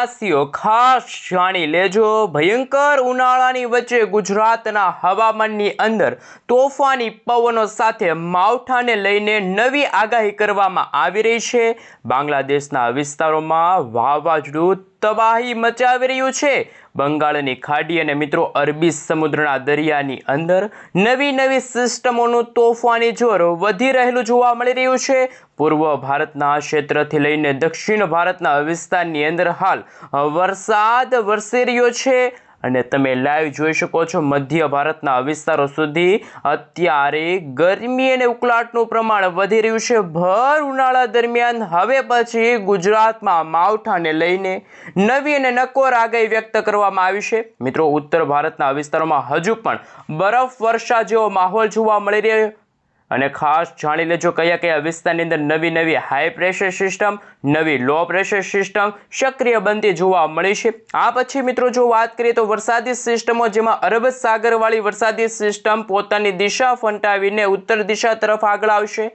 વાસીઓ ખાસ જાણી લેજો, ભયંકર ઉનાળાની વચ્ચે ગુજરાતના હવામાનની અંદર તોફાની પવનો સાથે માવઠાને લઈને નવી આગાહી કરવામાં આવી રહી છે। બાંગ્લાદેશના વિસ્તારોમાં વાવાઝોડું તબાહી મચાવી રહ્યું છે। બંગાળની ખાડી અને મિત્રો અરબી સમુદ્રના દરિયાની અંદર નવી સિસ્ટમોનું તોફાની જોર વધી રહેલું જોવા મળી રહ્યું છે। પૂર્વ ભારતના ક્ષેત્રથી લઈને દક્ષિણ ભારતના વિસ્તારની અંદર હાલ વરસાદ વરસી રહ્યો છે અને તમે લાઈવ જોઈ શકો છો મધ્ય ભારતના વિસ્તારો સુધી અત્યારે ગરમી અને ઉકળાટનું પ્રમાણ વધી રહ્યું છે। ભર ઉનાળા દરમિયાન હવે પછી ગુજરાતમાં માવઠાને લઈને નવી અને નકોર આગાહી વ્યક્ત કરવામાં આવી છે। મિત્રો, ઉત્તર ભારતના વિસ્તારોમાં હજુ પણ બરફ વર્ષા જેવો માહોલ જોવા મળી રહ્યો અને ખાસ જાણી લેજો કયા કયા વિસ્તારની અંદર નવી હાઈ પ્રેશર સિસ્ટમ, નવી લો પ્રેશર સિસ્ટમ સક્રિય બનતી જોવા મળી છે। આ પછી મિત્રો જો વાત કરીએ તો વરસાદી સિસ્ટમો, જેમાં અરબ સાગરવાળી વરસાદી સિસ્ટમ પોતાની દિશા ફંટાવીને ઉત્તર દિશા તરફ આગળ આવશે।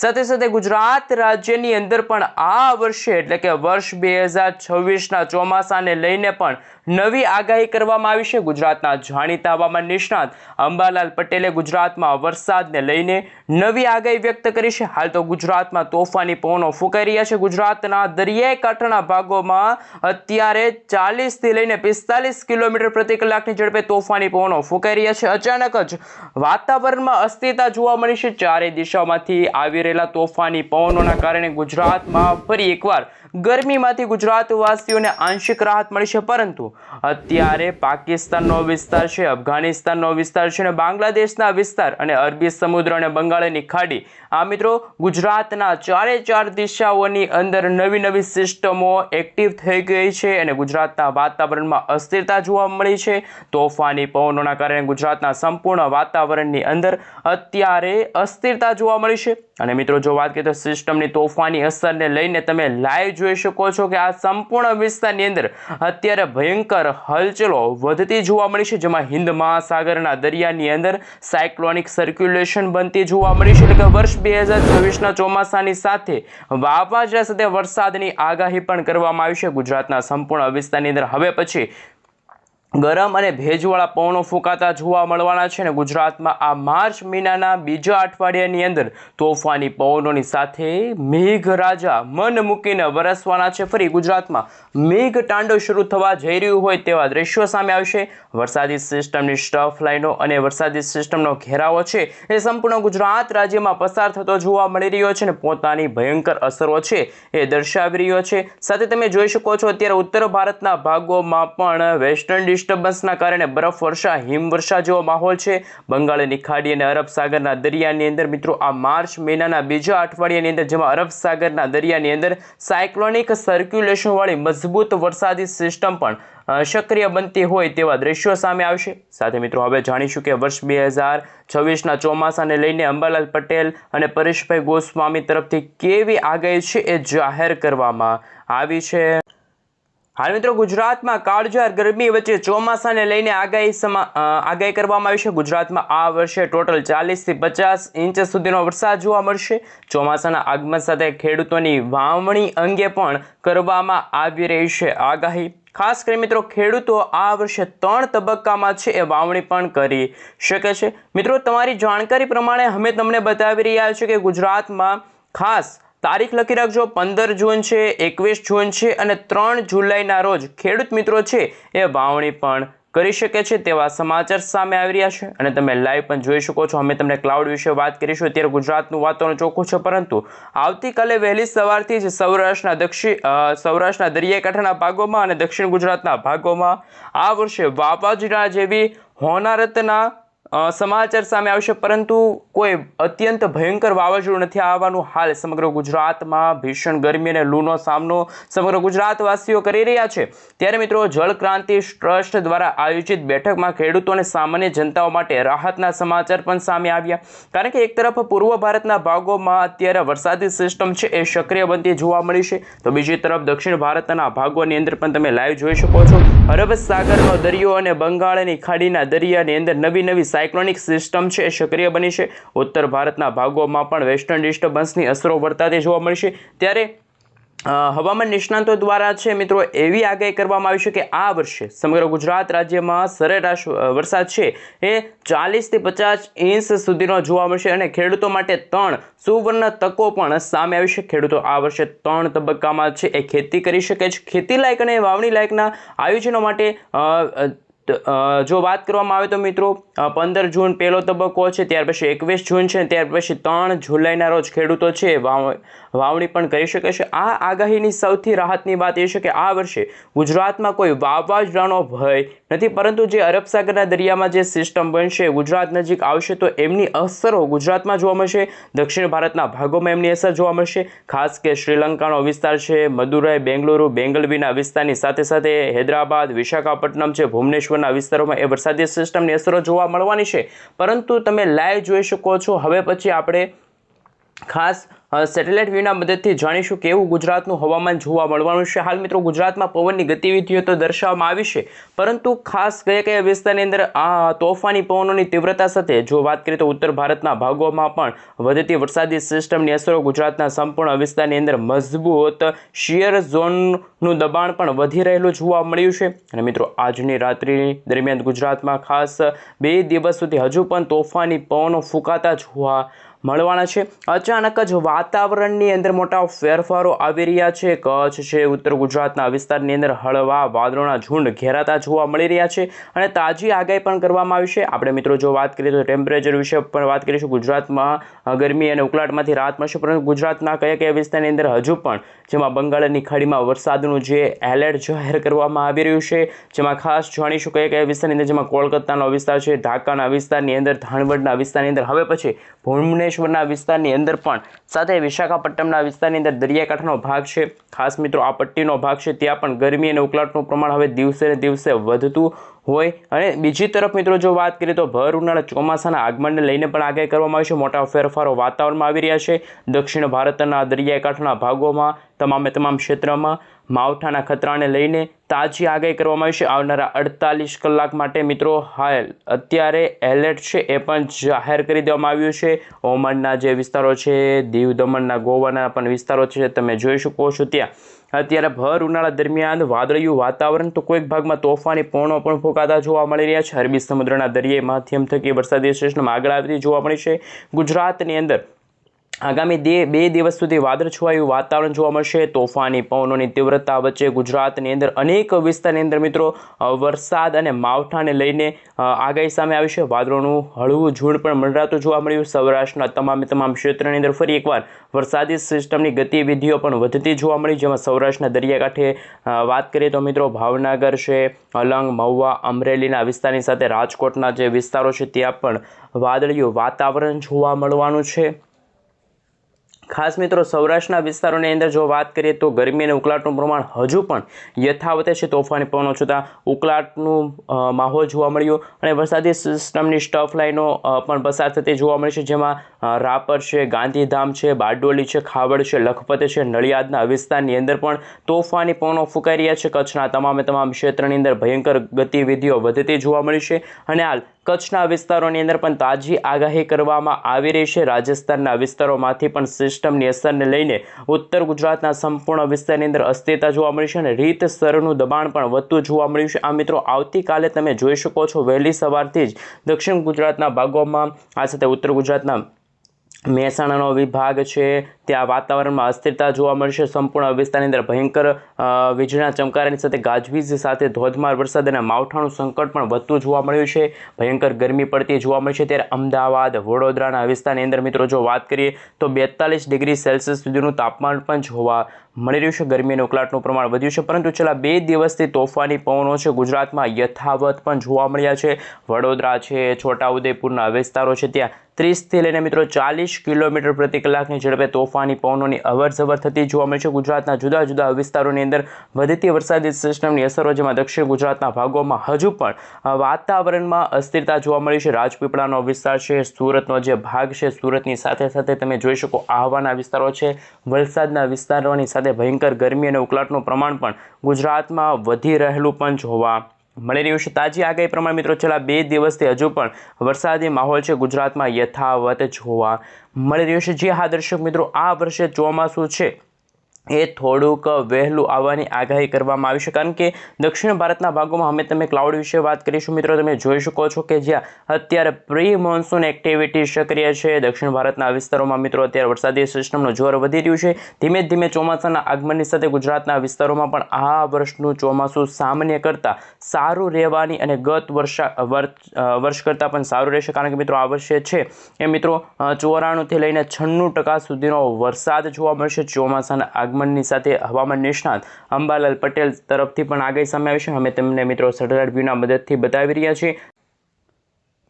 સાથે સાથે ગુજરાત રાજ્યની અંદર પણ આ વર્ષે એટલે કે વર્ષ 2026ના ચોમાસાને લઈને પણ નવી આગાહી કરવામાં આવી છે। ગુજરાતના જાણીતા હવામાન નિષ્ણાત અંબાલાલ પટેલે ગુજરાતમાં વરસાદને લઈને નવી આગાહી વ્યક્ત કરી છે। હાલ તો ગુજરાતમાં તોફાની પવનો ફૂંકાઈ રહ્યા છે। ગુજરાતના દરિયાઈ કાંઠાના ભાગોમાં અત્યારે 40 થી લઈને 45 કિલોમીટર પ્રતિ કલાકની ઝડપે તોફાની પવનો ફૂંકાઈ રહ્યા છે। અચાનક જ વાતાવરણમાં અસ્થિરતા જોવા મળી છે। ચારે દિશામાંથી આવી રહેલા તોફાની પવનોના કારણે ગુજરાતમાં ફરી એકવાર ગરમીમાંથી ગુજરાતવાસીઓને આંશિક રાહત મળી છે, પરંતુ અત્યારે પાકિસ્તાનનો વિસ્તાર છે, અફઘાનિસ્તાનનો વિસ્તાર છે અને બાંગ્લાદેશના વિસ્તાર અને અરબી સમુદ્ર અને બંગાળની ખાડી, આ મિત્રો ગુજરાતના ચાર દિશાઓની અંદર નવી સિસ્ટમો એક્ટિવ થઈ ગઈ છે અને ગુજરાતના વાતાવરણમાં અસ્થિરતા જોવા મળી છે। તોફાની પવનોના કારણે ગુજરાતના સંપૂર્ણ વાતાવરણની અંદર અત્યારે અસ્થિરતા જોવા મળી છે અને મિત્રો જો વાત કરીએ તો સિસ્ટમની તોફાની અસરને લઈને તમે લાઈવ જોઈ શકો છો કે આ સંપૂર્ણ વિસ્તારની અંદર અત્યારે ભયંકર હલચલો વધતી જોવા મળી છે, જેમાં હિન્દ મહાસાગરના દરિયાની અંદર સાયક્લોનિક સર્ક્યુલેશન બનતી જોવા મળી છે। એટલે કે વર્ષ 2026ના ચોમાસાની સાથે વાવાઝોડા સાથે વરસાદની આગાહી પણ કરવામાં આવી છે। ગુજરાતના સંપૂર્ણ વિસ્તારની અંદર હવે પછી ગરમ અને ભેજવાળા પવનો ફૂંકાતા જોવા મળવાના છે અને ગુજરાતમાં આ માર્ચ મહિનાના બીજા અઠવાડિયાની અંદર તોફાની પવનોની સાથે મેઘરાજા મન મૂકીને વરસવાના છે। ફરી ગુજરાતમાં મેઘ તાંડવ શરૂ થવા જઈ રહ્યું હોય તેવા દ્રશ્યો સામે આવશે। વરસાદી સિસ્ટમની સ્ટફ લાઈનો અને વરસાદી સિસ્ટમનો ઘેરાવો છે એ સંપૂર્ણ ગુજરાત રાજ્યમાં પસાર થતો જોવા મળી રહ્યો છે અને પોતાની ભયંકર અસરો છે એ દર્શાવી રહ્યો છે। સાથે તમે જોઈ શકો છો અત્યારે ઉત્તર ભારતના ભાગોમાં પણ વેસ્ટર્ન ડિસ્ટર્બન્સના કારણે બરફ વર્ષા, હિમવર્ષા જેવો માહોલ છે। બંગાળની ખાડી અને અરબ સાગરના દરિયાની અંદર મિત્રો આ માર્ચ મહિનાના બીજા અઠવાડિયાની અંદર, જેમાં અરબ સાગરના દરિયાની અંદર સાયક્લોનિક સર્ક્યુલેશન વાળી મજબૂત વરસાદી સિસ્ટમ પણ સક્રિય બનતી હોય તેવા દ્રશ્યો સામે આવશે। સાથે મિત્રો હવે જાણીશું કે વર્ષ 2026ના ચોમાસાને લઈને અંબાલાલ પટેલ અને પરેશભાઈ ગોસ્વામી તરફથી કેવી આગાહી છે એ જાહેર કરવામાં આવી છે। હાલ મિત્રો ગુજરાતમાં કાળઝાળ ગરમી વચ્ચે ચોમાસાને લઈને આગાહી કરવામાં આવી છે। ગુજરાતમાં આ વર્ષે ટોટલ 40 થી 50 ઇંચ સુધીનો વરસાદ જોવા મળશે। ચોમાસાના આગમન સાથે ખેડૂતોની વાવણી અંગે પણ કરવામાં આવી રહી છે આગાહી। ખાસ કરી મિત્રો ખેડૂતો આ વર્ષે 3 તબક્કામાં છે એ વાવણી પણ કરી શકે છે। મિત્રો તમારી જાણકારી પ્રમાણે અમે તમને બતાવી રહ્યા છીએ કે ગુજરાતમાં ખાસ તારીખ લખી રાખજો, 15 જૂન છે, 21 જૂન છે અને 3 જુલાઈના રોજ ખેડૂત મિત્રો છે એ વાવણી પણ કરી શકે છે તેવા સમાચાર સામે આવી રહ્યા છે અને તમે લાઈવ પણ જોઈ શકો છો। અમે તમને ક્લાઉડ વિશે વાત કરીશું। અત્યારે ગુજરાતનું વાતાવરણ ચોખ્ખું છે, પરંતુ આવતીકાલે વહેલી સવારથી જ સૌરાષ્ટ્રના દરિયાઈ કાંઠાના ભાગોમાં અને દક્ષિણ ગુજરાતના ભાગોમાં આ વર્ષે વાવાઝોડા જેવી હોનારતના સમાચાર સામે આવશે, પરંતુ કોઈ અત્યંત ભયંકર વાવાઝોડું નથી આવવાનું। હાલ સમગ્ર ગુજરાતમાં ભીષણ ગરમી અને લૂનો સામનો સમગ્ર ગુજરાતવાસીઓ કરી રહ્યા છે। ત્યારે મિત્રો જળ ક્રાંતિ ટ્રસ્ટ દ્વારા આયોજિત બેઠકમાં ખેડૂતો અને સામાન્ય જનતાઓ માટે રાહતના સમાચાર પણ સામે આવ્યા, કારણ કે એક તરફ પૂર્વ ભારતના ભાગોમાં અત્યારે વરસાદી સિસ્ટમ છે એ સક્રિય બનતી જોવા મળી છે, તો બીજી તરફ દક્ષિણ ભારતના ભાગોની અંદર પણ તમે લાઈવ જોઈ શકો છો અરબ સાગરનો દરિયો અને બંગાળની ખાડીના દરિયાની અંદર નવી સાયક્લોનિક સિસ્ટમ છે એ સક્રિય બની છે। ઉત્તર ભારતના ભાગોમાં પણ વેસ્ટર્ન ડિસ્ટર્બન્સની અસરો વર્તાતી જોવા મળી છે। ત્યારે હવામાન નિષ્ણાંતો દ્વારા છે મિત્રો એવી આગાહી કરવામાં આવી છે કે આ વર્ષે સમગ્ર ગુજરાત રાજ્યમાં સરેરાશ વરસાદ છે એ 40 થી 50 ઇંચ સુધીનો જોવા મળશે અને ખેડૂતો માટે 3 સુવર્ણ તકો પણ સામે આવી છે. ખેડૂતો આ વર્ષે 3 તબક્કામાં છે એ ખેતી કરી શકે છે. ખેતી લાયક અને વાવણી લાયકના આયોજનો માટે જો વાત કરવામાં આવે તો મિત્રો 15 જૂન પહેલો તબક્કો છે, ત્યાર પછી 21 જૂન છે, ત્યાર પછી 3 જુલાઈના રોજ ખેડૂતો છે વાવણી પણ કરી શકે છે. આ આગાહીની સૌથી રાહતની વાત એ છે કે આ વર્ષે ગુજરાતમાં કોઈ વાવાઝોડાનો ભય નથી, પરંતુ જે અરબ સાગરના દરિયામાં જે સિસ્ટમ બનશે ગુજરાત નજીક આવશે તો એમની અસરો ગુજરાતમાં જોવા મળશે. દક્ષિણ ભારતના ભાગોમાં એમની અસર જોવા મળશે. ખાસ કે શ્રીલંકાનો વિસ્તાર છે, મદુરાઈ, બેંગલુરુ, બેંગલવીના વિસ્તારની સાથે સાથે હૈદરાબાદ, વિશાખાપટ્ટનમ છે, ભુવનેશ્વરના વિસ્તારોમાં એ વરસાદી સિસ્ટમની અસરો જોવા મળવાની છે. પરંતુ તમે લાઈવ જોઈ શકો છો. હવે પછી આપણે ખાસ સેટેલાઇટ વ્યૂના મદદથી જાણીશું કેવું ગુજરાતનું હવામાન જોવા મળવાનું છે. હાલ મિત્રો ગુજરાતમાં પવનની ગતિવિધિઓ તો દર્શાવવામાં આવી છે, પરંતુ ખાસ કયા વિસ્તારની અંદર આ તોફાની પવનોની તીવ્રતા સાથે જો વાત કરીએ તો ઉત્તર ભારતના ભાગોમાં પણ વધતી વરસાદી સિસ્ટમની અસરો ગુજરાતના સંપૂર્ણ વિસ્તારની અંદર મજબૂત શિયર ઝોનનું દબાણ પણ વધી રહેલું જોવા મળ્યું છે. અને મિત્રો આજની રાત્રિ દરમિયાન ગુજરાતમાં ખાસ 2 દિવસ સુધી હજુ પણ તોફાની પવનો ફૂંકાતા જોવા મળવાના છે. અચાનક જ વાતાવરણની અંદર મોટા ફેરફારો આવી રહ્યા છે. કચ્છ છે, ઉત્તર ગુજરાતના વિસ્તારની અંદર હળવા વાદળોના ઝુંડ ઘેરાતા જોવા મળી રહ્યા છે અને તાજી આગાહી પણ કરવામાં આવી છે. આપણે મિત્રો જો વાત કરીએ તો ટેમ્પરેચર વિશે પણ વાત કરીશું. ગુજરાતમાં ગરમી અને ઉકળાટમાંથી રાહત મળશે, પરંતુ ગુજરાતના કયા વિસ્તારની અંદર હજુ પણ જેમાં બંગાળની ખાડીમાં વરસાદનું જે એલર્ટ જાહેર કરવામાં આવી રહ્યું છે, જેમાં ખાસ જાણીશું કયા વિસ્તારની અંદર, જેમાં કોલકાતાનો વિસ્તાર છે, ઢાકાના વિસ્તારની અંદર, ધાનવડના વિસ્તારની અંદર, હવે પછી ભુવનેશ્વરના વિસ્તારની અંદર પણ, સાથે વિશાખાપટ્ટનમના વિસ્તારની અંદર દરિયાકાંઠાનો ભાગ છે. ખાસ મિત્રો આ પટ્ટીનો ભાગ છે ત્યાં પણ ગરમી અને ઉકળાટનું પ્રમાણ હવે દિવસે ને દિવસે વધતું હોય. અને બીજી તરફ મિત્રો જો વાત કરીએ તો ભર ઉનાળા ચોમાસાના આગમનને લઈને પણ આગાહી કરવામાં આવી છે. મોટા ફેરફારો વાતાવરણમાં આવી રહ્યા છે. દક્ષિણ ભારતના દરિયાકાંઠાના ભાગોમાં તમામ ક્ષેત્રમાં માવઠાના ખતરાને લઈને તાજી આગાહી કરવામાં આવી છે. આવનારા 48 કલાક માટે મિત્રો હાલ અત્યારે એલર્ટ છે એ પણ જાહેર કરી દેવામાં આવ્યું છે. ઓમાનના જે વિસ્તારો છે, દીવ દમણના ગોવાના પણ વિસ્તારો છે, તમે જોઈ શકો છો ત્યાં અત્યારે ભર ઉનાળા દરમિયાન વાદળિયું વાતાવરણ તો કોઈક ભાગમાં તોફાની પવનો પણ ફૂંકાતા જોવા મળી રહ્યા છે. અરબી સમુદ્રના દરિયાઈ માધ્યમ થકી વરસાદી સિસ્ટમ આગળ આવતી જોવા મળી છે. ગુજરાતની અંદર આગામી 2 દિવસ સુધી વાદળછવાયું વાતાવરણ જોવા મળશે. તોફાની પવનોની તીવ્રતા વચ્ચે ગુજરાતની અંદર અનેક વિસ્તારની અંદર મિત્રો વરસાદ અને માવઠાને લઈને આગાહી સામે આવી છે. વાદળોનું હળવું ઝુંડ પણ મંડરાતું જોવા મળ્યું. સૌરાષ્ટ્રના તમામ ક્ષેત્રની અંદર ફરી એકવાર વરસાદી સિસ્ટમની ગતિવિધિઓ પણ વધતી જોવા મળી, જેમાં સૌરાષ્ટ્રના દરિયાકાંઠે વાત કરીએ તો મિત્રો ભાવનગર છે, અલંગ, મહુવા, અમરેલીના વિસ્તારની સાથે રાજકોટના જે વિસ્તારો છે ત્યાં પણ વાદળિયું વાતાવરણ જોવા મળવાનું છે. ખાસ મિત્રો સૌરાષ્ટ્રના વિસ્તારોની અંદર જો વાત કરીએ તો ગરમી અને ઉકળાટનું પ્રમાણ હજુ પણ યથાવત છે. તોફાની પવનો છતાં ઉકળાટનું માહોલ જોવા મળ્યું અને વરસાદી સિસ્ટમની સ્ટફ લાઈનો પણ પસાર થતી જોવા મળી છે, જેમાં રાપર છે, ગાંધીધામ છે, બારડોલી છે, ખાવડ છે, લખપત છે, નડિયાદના વિસ્તારની અંદર પણ તોફાની પવનો ફૂંકાઈ રહ્યા છે. કચ્છના તમામ ક્ષેત્રની અંદર ભયંકર ગતિવિધિઓ વધતી જોવા મળી છે અને હાલ કચ્છના વિસ્તારોની અંદર પણ તાજી આગાહી કરવામાં આવી રહી છે. રાજસ્થાનના વિસ્તારોમાંથી પણ સિસ્ટમની અસરને લઈને ઉત્તર ગુજરાતના સંપૂર્ણ વિસ્તારની અંદર અસ્થિરતા જોવા મળી છે અને રીતસરનું દબાણ પણ વધતું જોવા મળ્યું છે. આ મિત્રો આવતીકાલે તમે જોઈ શકો છો વહેલી સવારથી જ દક્ષિણ ગુજરાતના ભાગોમાં, આ સાથે ઉત્તર ગુજરાતના મહેસાણાનો વિભાગ છે ત્યાં વાતાવરણમાં અસ્થિરતા જોવા મળશે. સંપૂર્ણ વિસ્તારની અંદર ભયંકર વીજળીના ચમકારાની સાથે ગાજવીજ સાથે ધોધમાર વરસાદ અને માવઠાનું સંકટ પણ વધતું જોવા મળ્યું છે. ભયંકર ગરમી પડતી જોવા મળી છે. ત્યારે અમદાવાદ, વડોદરાના વિસ્તારની અંદર મિત્રો જો વાત કરીએ તો 42 ડિગ્રી સેલ્સિયસ સુધીનું તાપમાન પણ જોવા મળી રહ્યું છે. ગરમી અને ઉકળાટનું પ્રમાણ વધ્યું છે, પરંતુ છેલ્લા 2 દિવસથી તોફાની પવનો છે ગુજરાતમાં યથાવત પણ જોવા મળ્યા છે. વડોદરા છે, છોટાઉદેપુરના વિસ્તારો છે ત્યાં 30થી લઈને મિત્રો 40 કિલોમીટર પ્રતિ કલાકની ઝડપે તોફાની પવનોની અવરજવર થતી જોવા મળે છે. ગુજરાતના જુદા જુદા વિસ્તારોની અંદર વધતી વરસાદી સિસ્ટમની અસરો, જેમાં દક્ષિણ ગુજરાતના ભાગોમાં હજુ પણ વાતાવરણમાં અસ્થિરતા જોવા મળી છે. રાજપીપળાનો વિસ્તાર છે, સુરતનો જે ભાગ છે, સુરતની સાથે સાથે તમે જોઈ શકો આહવાના વિસ્તારો છે, વલસાડના વિસ્તારોની સાથે ભયંકર ગરમી અને ઉકળાટનું પ્રમાણ પણ ગુજરાતમાં વધી રહેલું પણ જોવા મળી રહ્યું છે. તાજી આગાહી પ્રમાણે મિત્રો છેલ્લા 2 દિવસથી હજુ પણ વરસાદી માહોલ છે ગુજરાતમાં યથાવત જોવા મળી રહ્યું છે. જે હા દર્શક મિત્રો, આ વર્ષે ચોમાસું છે એ થોડુંક વહેલું આવવાની આગાહી કરવામાં આવી છે, કારણ કે દક્ષિણ ભારતના ભાગોમાં અમે તમે ક્લાઉડ વિશે વાત કરીશું મિત્રો. તમે જોઈ શકો છો કે જ્યાં અત્યારે પ્રી મોન્સૂન એક્ટિવિટી સક્રિય છે દક્ષિણ ભારતના વિસ્તારોમાં મિત્રો, અત્યારે વરસાદી સિસ્ટમનું જોર વધી રહ્યું છે. ધીમે ધીમે ચોમાસાના આગમનની સાથે ગુજરાતના વિસ્તારોમાં પણ આ વર્ષનું ચોમાસું સામાન્ય કરતાં સારું રહેવાની અને ગત વર્ષ કરતાં પણ સારું રહેશે, કારણ કે મિત્રો આ વર્ષે છે એ મિત્રો 94થી લઈને 96% સુધીનો વરસાદ જોવા મળશે ચોમાસાના આગમનની સાથે. હવામાન નિષ્ણાત અંબાલાલ પટેલ તરફથી પણ આગાહી સામે આવી છે. અમે તમને મિત્રો સેટેલાઇટ વ્યૂના મદદથી બતાવી રહ્યા છીએ.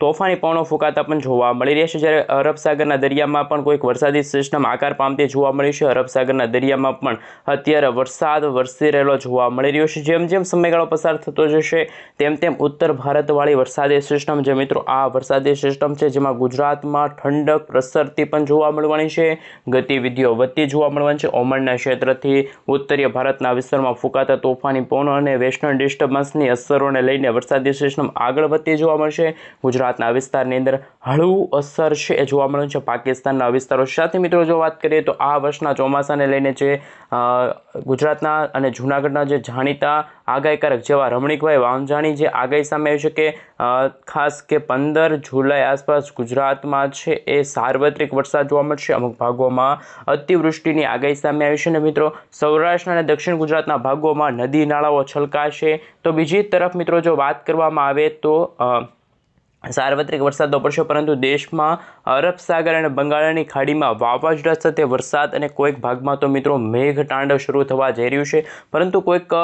તોફાની પવનો ફૂંકાતા પણ જોવા મળી રહ્યા છે, જ્યારે અરબ સાગરના દરિયામાં પણ કોઈક વરસાદી સિસ્ટમ આકાર પામતી જોવા મળી છે. અરબ સાગરના દરિયામાં પણ અત્યારે વરસાદ વરસી રહેલો જોવા મળી રહ્યો છે. જેમ જેમ સમયગાળો પસાર થતો જશે તેમ તેમ ઉત્તર ભારતવાળી વરસાદી સિસ્ટમ જે મિત્રો આ વરસાદી સિસ્ટમ છે જેમાં ગુજરાતમાં ઠંડક પ્રસરતી પણ જોવા મળવાની છે, ગતિવિધિઓ વધતી જોવા મળવાની છે. ઓમાનના ક્ષેત્રથી ઉત્તરીય ભારતના વિસ્તારમાં ફૂંકાતા તોફાની પવનો અને વેસ્ટર્ન ડિસ્ટર્બન્સની અસરોને લઈને વરસાદી સિસ્ટમ આગળ વધતી જોવા મળશે. ગુજરાતના વિસ્તારની અંદર હળવું અસર છે એ જોવા મળે છે પાકિસ્તાનના વિસ્તારો સાથે. મિત્રો જો વાત કરીએ તો આ વર્ષના ચોમાસાને લઈને જે ગુજરાતના અને જૂનાગઢના જે જાણીતા આગાહીકારક જેવા રમણીકભાઈ વાંજાણી જે આગાહી સામે આવી છે કે ખાસ કે 15 જુલાઈ આસપાસ ગુજરાતમાં છે એ સાર્વત્રિક વરસાદ જોવા મળશે. અમુક ભાગોમાં અતિવૃષ્ટિની આગાહી સામે આવી છે. અને મિત્રો સૌરાષ્ટ્ર અને દક્ષિણ ગુજરાતના ભાગોમાં નદી નાળાઓ છલકાશે. તો બીજી તરફ મિત્રો જો વાત કરવામાં આવે તો સાર્વત્રિક વરસાદ તો પડશે, પરંતુ દેશમાં અરબ સાગર અને બંગાળની ખાડીમાં વાવાઝોડા સાથે વરસાદ અને કોઈક ભાગમાં તો મિત્રો મેઘતાંડવ શરૂ થવા જઈ રહ્યું છે. પરંતુ કોઈક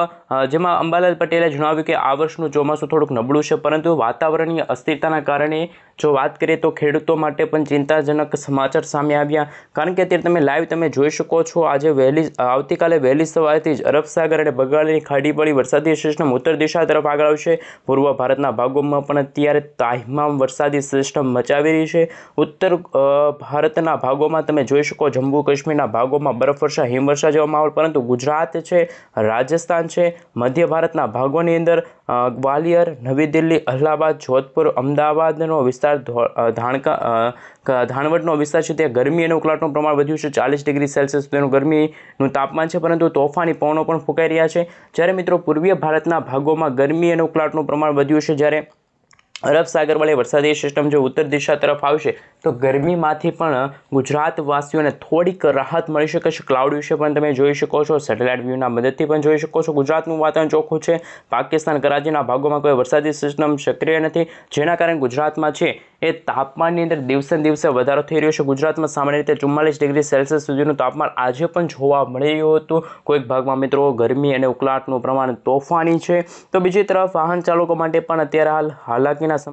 જેમાં અંબાલાલ પટેલે જણાવ્યું કે આ વર્ષનું ચોમાસું થોડુંક નબળું છે, પરંતુ વાતાવરણીય અસ્થિરતાના કારણે જો વાત કરીએ તો ખેડૂતો માટે પણ ચિંતાજનક સમાચાર સામે આવ્યા, કારણ કે અત્યારે તમે લાઈવ તમે જોઈ શકો છો. આવતીકાલે વહેલી સવારથી જ અરબ સાગર અને બંગાળની ખાડી વળી વરસાદી સિસ્ટમ ઉત્તર દિશા તરફ આગળ આવશે. પૂર્વ ભારતના ભાગોમાં પણ અત્યારે તમામ વરસાદી સિસ્ટમ મચાવી રહી છે. ઉત્તર ભારતના ભાગોમાં તમે જોઈ શકો જમ્મુ કાશ્મીરના ભાગોમાં બરફવર્ષા હિમવર્ષા જેવા માહોલ, પરંતુ ગુજરાત છે, રાજસ્થાન છે, મધ્ય ભારતના ભાગોની અંદર ગ્વાલિયર, નવી દિલ્હી, અલ્હાબાદ, જોધપુર, અમદાવાદનો વિસ્તાર, ધાણવડનો વિસ્તાર છે ત્યાં ગરમી અને ઉકળાટનું પ્રમાણ વધ્યું છે. 40 ડિગ્રી સેલ્સિયસ સુધીનું ગરમીનું તાપમાન છે, પરંતુ તોફાની પવનો પણ ફૂંકાઈ રહ્યા છે. જ્યારે મિત્રો પૂર્વીય ભારતના ભાગોમાં ગરમી અને ઉકળાટનું પ્રમાણ વધ્યું છે, જ્યારે અરબ સાગરવાળી વરસાદી સિસ્ટમ જો ઉત્તર દિશા તરફ આવશે તો ગરમીમાંથી પણ ગુજરાતવાસીઓને થોડીક રાહત મળી શકે છે. ક્લાઉડ વિશે પણ તમે જોઈ શકો છો, સેટેલાઇટ વ્યૂના મદદથી પણ જોઈ શકો છો. ગુજરાતનું વાતાવરણ ચોખ્ખું છે. પાકિસ્તાન કરાચીના ભાગોમાં કોઈ વરસાદી સિસ્ટમ સક્રિય નથી, જેના કારણે ગુજરાતમાં છે એ તાપમાનની અંદર દિવસે દિવસે વધારો થઈ રહ્યો છે. ગુજરાતમાં સામાન્ય રીતે 44 ડિગ્રી સેલ્સિયસ સુધીનું તાપમાન આજે પણ જોવા મળી રહ્યું હતું. કોઈક ભાગમાં મિત્રો ગરમી અને ઉકળાટનું પ્રમાણ તોફાની છે. તો બીજી તરફ વાહન ચાલકો માટે પણ અત્યારે હાલાકીના